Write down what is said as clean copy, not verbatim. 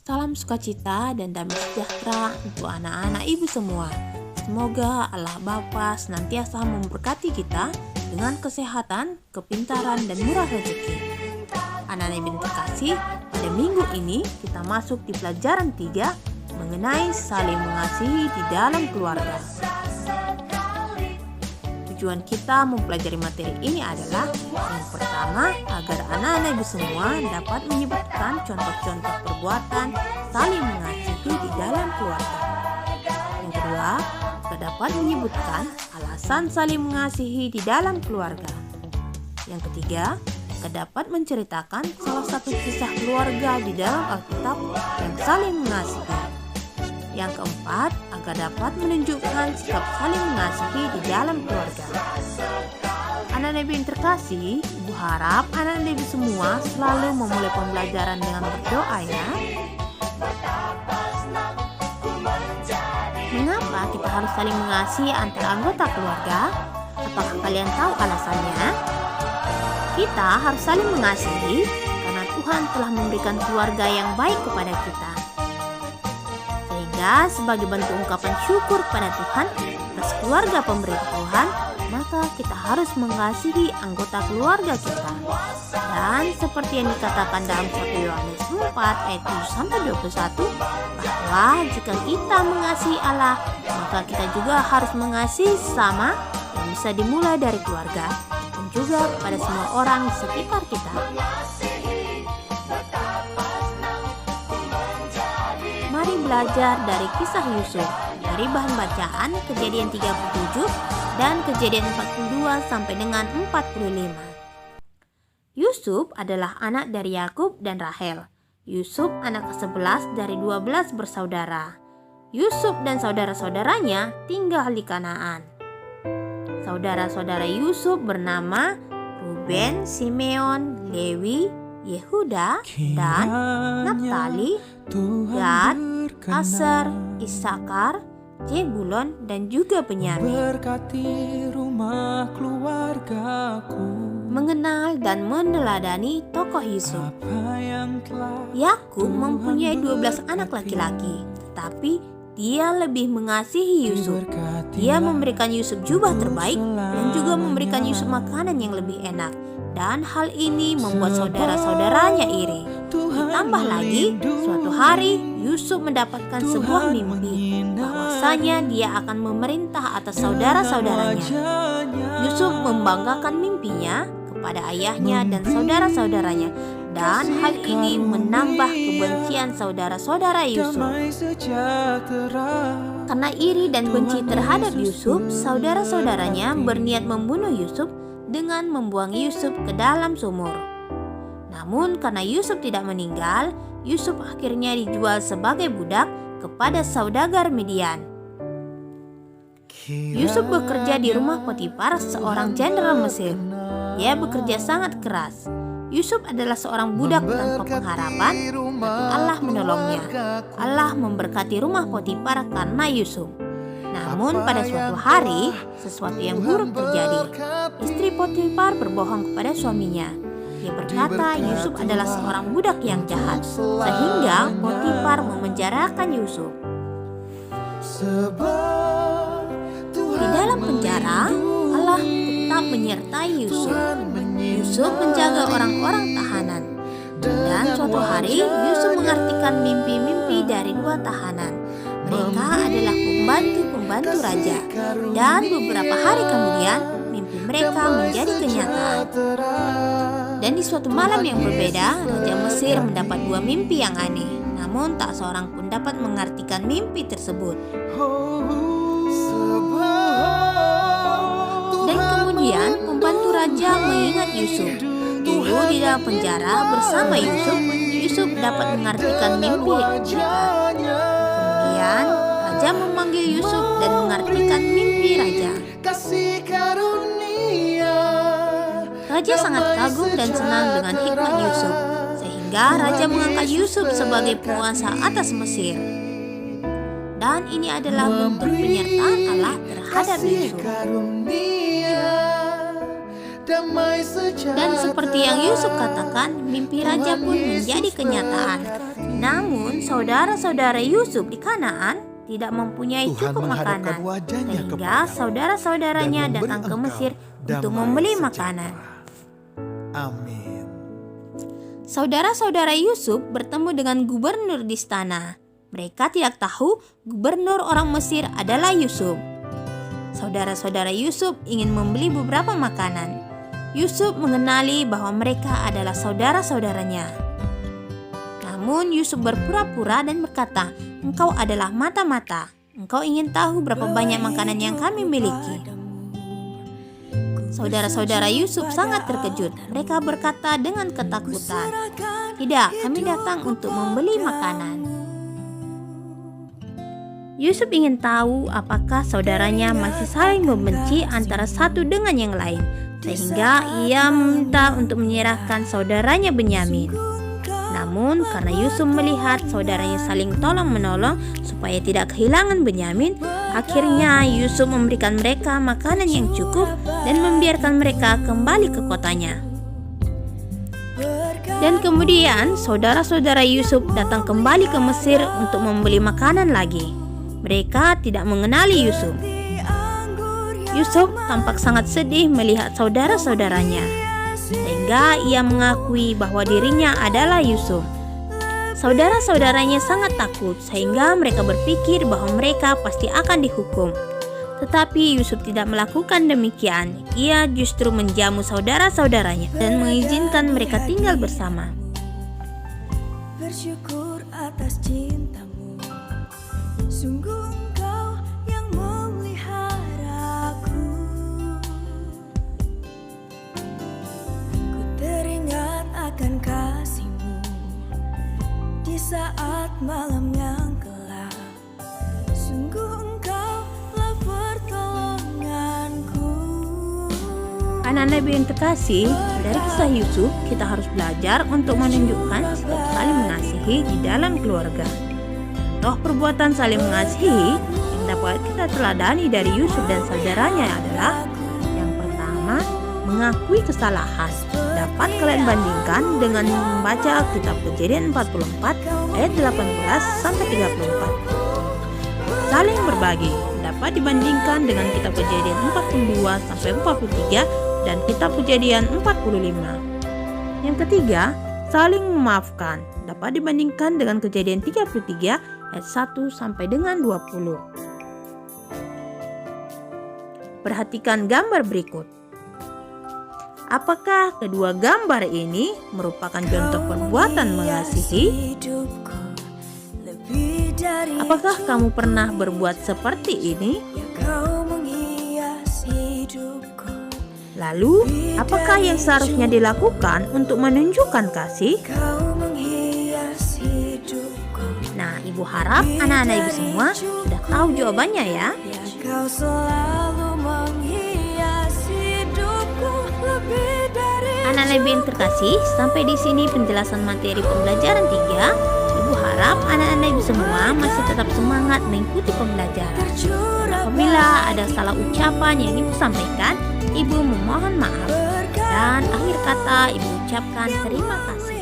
Salam sukacita dan damai sejahtera untuk anak-anak ibu semua. Semoga Allah Bapa senantiasa memberkati kita dengan kesehatan, kepintaran, dan murah rezeki. Anak-anak ibu terkasih, pada minggu ini kita masuk di pelajaran 3 mengenai saling mengasihi di dalam keluarga. Tujuan kita mempelajari materi ini adalah yang pertama, agar anak-anak ibu semua dapat menyebutkan contoh-contoh perbuatan saling mengasihi di dalam keluarga. Yang kedua, agar dapat menyebutkan alasan saling mengasihi di dalam keluarga. Yang ketiga, agar dapat menceritakan salah satu kisah keluarga di dalam Alkitab yang saling mengasihi. Yang keempat, agar dapat menunjukkan sikap saling mengasihi di dalam keluarga. Anak-anak ibu yang terkasih, ibu harap anak-anak ibu semua selalu memulai pembelajaran dengan berdoa ya. Mengapa kita harus saling mengasihi antara anggota keluarga? Apakah kalian tahu alasannya? Kita harus saling mengasihi karena Tuhan telah memberikan keluarga yang baik kepada kita. Sehingga sebagai bentuk ungkapan syukur pada Tuhan atas keluarga pemberi Tuhan, maka kita harus mengasihi anggota keluarga kita. Dan seperti yang dikatakan dalam 1 Yohanes 4 ayat 7-21, bahwa jika kita mengasihi Allah, maka kita juga harus mengasihi sesama, yang bisa dimulai dari keluarga dan juga pada semua orang di sekitar kita. Mari belajar dari kisah Yusuf dari bahan bacaan Kejadian 37 dan Kejadian 42 sampai dengan 45. Yusuf adalah anak dari Yakub dan Rahel. Yusuf anak ke-11 dari 12 bersaudara. Yusuf dan saudara-saudaranya tinggal di Kanaan. Saudara-saudara Yusuf bernama Ruben, Simeon, Lewi, Yehuda, dan Naftali, Gad, Aser, Isakar, Zebulon, dan juga Benyamin. Berkati rumah keluargaku. Mengenal dan meneladani tokoh Yusuf. Yakub mempunyai 12 anak laki-laki, tetapi dia lebih mengasihi Yusuf. Dia memberikan Yusuf jubah terbaik dan juga memberikan Yusuf makanan yang lebih enak. Dan hal ini membuat saudara-saudaranya iri. Ditambah lagi, suatu hari Yusuf mendapatkan sebuah mimpi bahwasanya dia akan memerintah atas saudara-saudaranya. Yusuf membanggakan mimpinya kepada ayahnya dan saudara-saudaranya, dan hal ini menambah kebencian saudara-saudara Yusuf. Karena iri dan benci terhadap Yusuf, saudara-saudaranya berniat membunuh Yusuf dengan membuang Yusuf ke dalam sumur. Namun karena Yusuf tidak meninggal, Yusuf akhirnya dijual sebagai budak kepada saudagar Midian. Yusuf bekerja di rumah Potifar, seorang jenderal Mesir. Dia bekerja sangat keras. Yusuf adalah seorang budak tanpa pengharapan, tapi Allah menolongnya. Allah memberkati rumah Potifar karena Yusuf. Namun pada suatu hari, sesuatu yang buruk terjadi. Istri Potifar berbohong kepada suaminya. Dia berkata Yusuf adalah seorang budak yang jahat, sehingga Potifar memenjarakan Yusuf. Di dalam penjara, Allah tetap menyertai Yusuf. Yusuf menjaga orang-orang tahanan. Dan suatu hari, Yusuf mengartikan mimpi-mimpi dari 2 tahanan. Mereka adalah pembantu-pembantu raja. Dan beberapa hari kemudian, mimpi mereka menjadi kenyataan. Dan di suatu malam yang berbeda, Raja Mesir mendapat 2 mimpi yang aneh. Namun tak seorang pun dapat mengartikan mimpi tersebut. Dan kemudian pembantu raja mengingat Yusuf. Dulu di dalam penjara bersama Yusuf, Yusuf dapat mengartikan mimpi mereka. Kemudian raja memanggil Yusuf dan mengartikan mimpi raja. Raja sangat kagum dan senang dengan hikmat Yusuf, sehingga raja mengangkat Yusuf sebagai penguasa atas Mesir. Dan ini adalah bentuk penyertaan Allah terhadap Yusuf. Dan seperti yang Yusuf katakan, mimpi raja pun menjadi kenyataan. Namun saudara-saudara Yusuf di Kanaan tidak mempunyai Tuhan cukup menghadapkan makanan, wajahnya sehingga kepadamu saudara-saudaranya dan memberi datang ke engkau Mesir untuk damai membeli sejahtera. makanan. Amin. Saudara-saudara Yusuf bertemu dengan gubernur di istana. Mereka tidak tahu gubernur orang Mesir adalah Yusuf. Saudara-saudara Yusuf ingin membeli beberapa makanan. Yusuf mengenali bahwa mereka adalah saudara-saudaranya. Namun Yusuf berpura-pura dan berkata, "Engkau adalah mata-mata. Engkau ingin tahu berapa banyak makanan yang kami miliki." Saudara-saudara Yusuf sangat terkejut. Mereka berkata dengan ketakutan, "Tidak, kami datang untuk membeli makanan." Yusuf ingin tahu apakah saudaranya masih saling membenci antara satu dengan yang lain, sehingga ia meminta untuk menyerahkan saudaranya Benyamin. Namun karena Yusuf melihat saudaranya saling tolong-menolong supaya tidak kehilangan Benyamin, akhirnya Yusuf memberikan mereka makanan yang cukup dan membiarkan mereka kembali ke kotanya. Dan kemudian saudara-saudara Yusuf datang kembali ke Mesir untuk membeli makanan lagi. Mereka tidak mengenali Yusuf. Yusuf tampak sangat sedih melihat saudara-saudaranya, sehingga ia mengakui bahwa dirinya adalah Yusuf. Saudara-saudaranya sangat takut sehingga mereka berpikir bahwa mereka pasti akan dihukum. Tetapi Yusuf tidak melakukan demikian. Ia justru menjamu saudara-saudaranya dan mengizinkan mereka tinggal bersama. Bersyukur atas cintamu, sungguh engkau yang memeliharaku. Ku teringat akan kasih-Mu di saat malam yang gelap. Sungguh engkaulah pertolonganku. Anak Nabi yang terkasih, dari kisah Yusuf kita harus belajar untuk menunjukkan sikap saling mengasihi di dalam keluarga. Contoh perbuatan saling mengasihi yang dapat kita teladani dari Yusuf dan saudaranya adalah: yang pertama, mengakui kesalahan. Dapat kalian bandingkan dengan membaca kitab Kejadian 44 ayat 18 sampai 34. Saling berbagi dapat dibandingkan dengan kitab Kejadian 42 sampai 43 dan kitab Kejadian 45. Yang ketiga, saling memaafkan dapat dibandingkan dengan Kejadian 33 ayat 1 sampai dengan 20. Perhatikan gambar berikut. Apakah kedua gambar ini merupakan contoh perbuatan mengasihi? Apakah kamu pernah berbuat seperti ini? Lalu, apakah yang seharusnya dilakukan untuk menunjukkan kasih? Nah, Ibu harap anak-anak Ibu semua sudah tahu jawabannya ya. Anak-anak Ibu yang terkasih, sampai di sini penjelasan materi pembelajaran 3. Ibu harap anak-anak Ibu semua masih tetap semangat mengikuti pembelajaran. Apabila ada salah ucapan yang Ibu sampaikan, Ibu memohon maaf. Dan akhir kata Ibu ucapkan terima kasih.